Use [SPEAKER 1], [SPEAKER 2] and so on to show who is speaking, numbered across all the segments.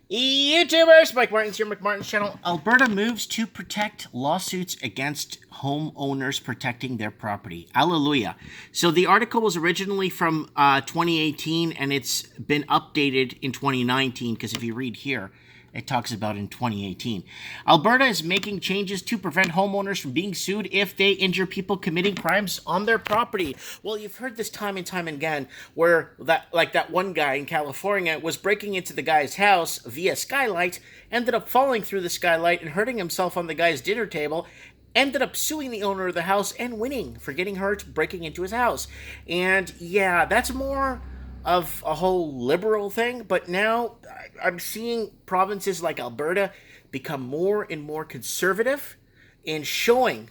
[SPEAKER 1] YouTubers, Mike Martin's here, Mike Martin's channel. Alberta moves to protect lawsuits against homeowners protecting their property. Hallelujah. So the article was originally from 2018 and it's been updated in 2019 because if you read here, it talks about in 2018. Alberta is making changes to prevent homeowners from being sued if they injure people committing crimes on their property. Well, you've heard this time and time again where that one guy in California was breaking into the guy's house via skylight, ended up falling through the skylight and hurting himself on the guy's dinner table, ended up suing the owner of the house and winning for getting hurt breaking into his house. And yeah, that's more of a whole liberal thing, but now I'm seeing provinces like Alberta become more and more conservative and showing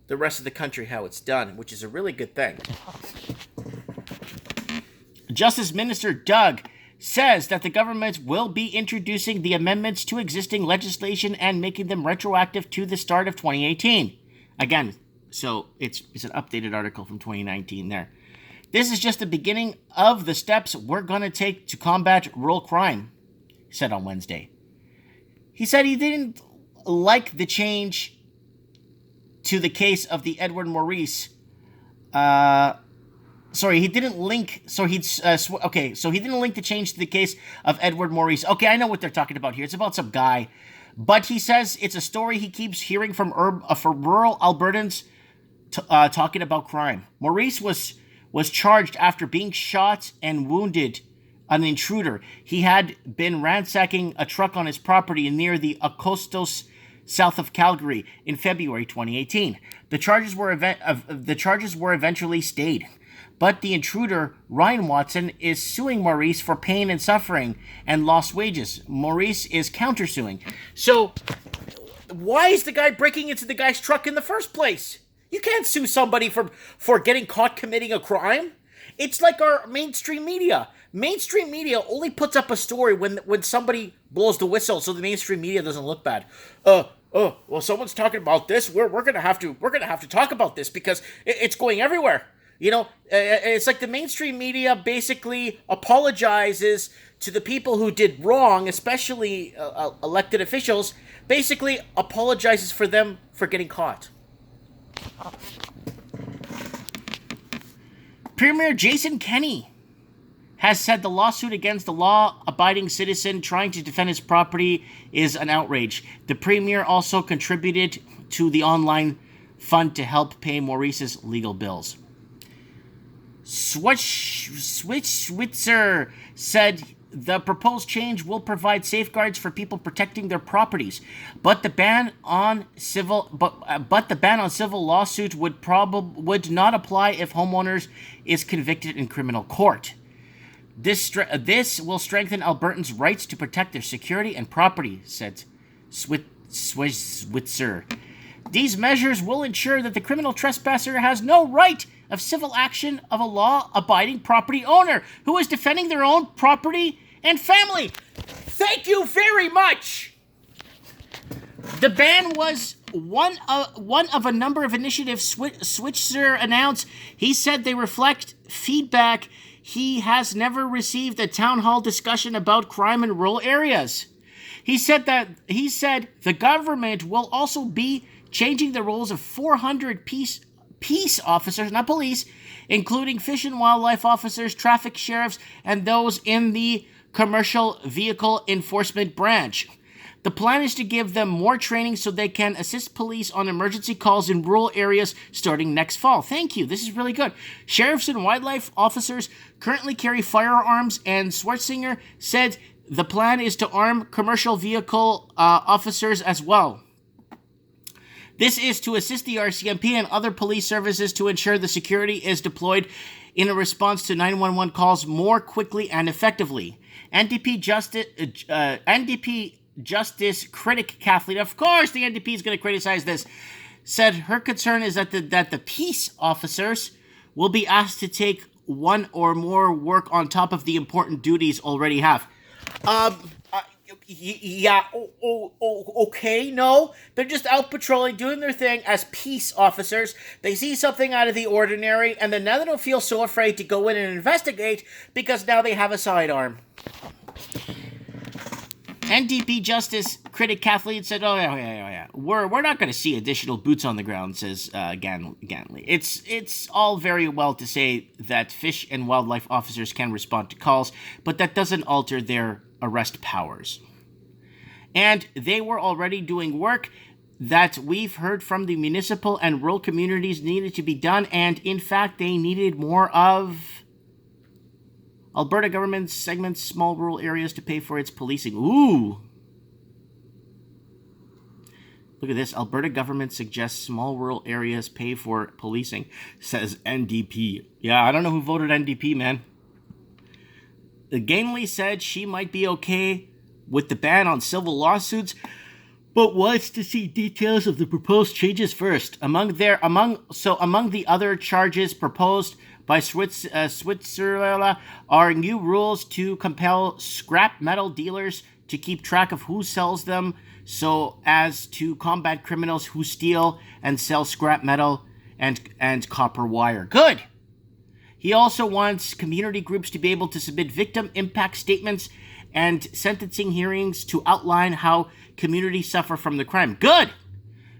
[SPEAKER 1] the rest of the country how it's done, which is a really good thing. Justice Minister Doug says that the government will be introducing the amendments to existing legislation and making them retroactive to the start of 2018. Again, so it's an updated article from 2019 there. This is just the beginning of the steps we're going to take to combat rural crime, he said on Wednesday. He said he didn't like the change to the case of the Edward Maurice. He didn't link. So he didn't link the change to the case of Edward Maurice. Okay, I know what they're talking about here. It's about some guy, but he says it's a story he keeps hearing from rural Albertans talking about crime. Maurice was charged after being shot and wounded an intruder. He had been ransacking a truck on his property near the Acostos, south of Calgary, in February 2018. The charges were eventually stayed, but the intruder, Ryan Watson, is suing Maurice for pain and suffering and lost wages. Maurice is countersuing. So, why is the guy breaking into the guy's truck in the first place? You can't sue somebody for getting caught committing a crime. It's like our mainstream media. Mainstream media only puts up a story when somebody blows the whistle, so the mainstream media doesn't look bad. Well, someone's talking about this. We're gonna have to talk about this because it's going everywhere. You know, it's like the mainstream media basically apologizes to the people who did wrong, especially elected officials. Basically, apologizes for them for getting caught. Premier Jason Kenney has said the lawsuit against the law-abiding citizen trying to defend his property is an outrage. The premier also contributed to the online fund to help pay Maurice's legal bills. Switzer said the proposed change will provide safeguards for people protecting their properties, but the ban on civil lawsuit would not apply if homeowners is convicted in criminal court. This will strengthen Albertans' rights to protect their security and property, said Switzer. These measures will ensure that the criminal trespasser has no right of civil action of a law-abiding property owner who is defending their own property and family. Thank you very much. The ban was one of a number of initiatives Switzer announced. He said they reflect feedback he has never received a town hall discussion about crime in rural areas. He said the government will also be changing the roles of 400 peace officers, not police, including fish and wildlife officers, traffic sheriffs, and those in the commercial vehicle enforcement branch. The plan is to give them more training so they can assist police on emergency calls in rural areas starting next fall. Thank you. This is really good. Sheriffs and wildlife officers currently carry firearms, and Schwartzinger said the plan is to arm commercial vehicle officers as well. This is to assist the RCMP and other police services to ensure the security is deployed in a response to 911 calls more quickly and effectively. NDP Justice critic Kathleen, of course the NDP is going to criticize this, said her concern is that the peace officers will be asked to take one or more work on top of the important duties already have. Okay, no. They're just out patrolling, doing their thing as peace officers. They see something out of the ordinary, and then now they don't feel so afraid to go in and investigate because now they have a sidearm. NDP Justice critic Kathleen said, "Oh yeah. We're not going to see additional boots on the ground," says Ganley. It's all very well to say that fish and wildlife officers can respond to calls, but that doesn't alter their arrest powers. And they were already doing work that we've heard from the municipal and rural communities needed to be done, and in fact, they needed more of. Alberta government segments small rural areas to pay for its policing. Ooh. Look at this. Alberta government suggests small rural areas pay for policing, says NDP. Yeah, I don't know who voted NDP, man. Ganley said she might be okay with the ban on civil lawsuits, but wants to see details of the proposed changes first. Among the other charges proposed by Switzerland are new rules to compel scrap metal dealers to keep track of who sells them, so as to combat criminals who steal and sell scrap metal and copper wire. Good! He also wants community groups to be able to submit victim impact statements and sentencing hearings to outline how communities suffer from the crime. Good!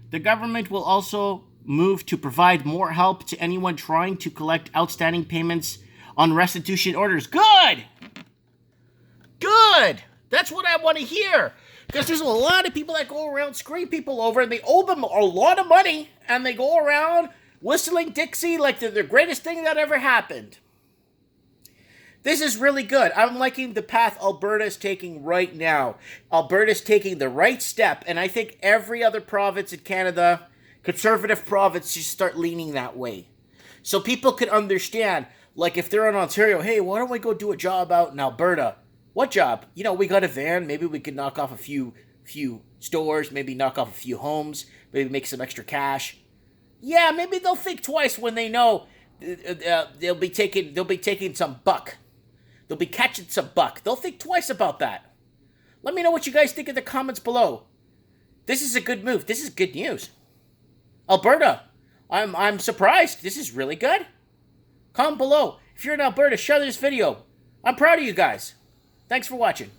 [SPEAKER 1] The government will also move to provide more help to anyone trying to collect outstanding payments on restitution orders. Good! Good! That's what I want to hear. Because there's a lot of people that go around screwing people over, and they owe them a lot of money, and they go around whistling Dixie like they're the greatest thing that ever happened. This is really good. I'm liking the path Alberta's taking right now. Alberta's taking the right step, and I think every other province in Canada, conservative province, should start leaning that way. So people could understand, like if they're in Ontario, hey, why don't we go do a job out in Alberta? What job? You know, we got a van, maybe we could knock off a few stores, maybe knock off a few homes, maybe make some extra cash. Yeah, maybe they'll think twice when they know they'll be taking some buck. They'll be catching some buck. They'll think twice about that. Let me know what you guys think in the comments below. This is a good move. This is good news. Alberta, I'm surprised. This is really good. Comment below. If you're in Alberta, share this video. I'm proud of you guys. Thanks for watching.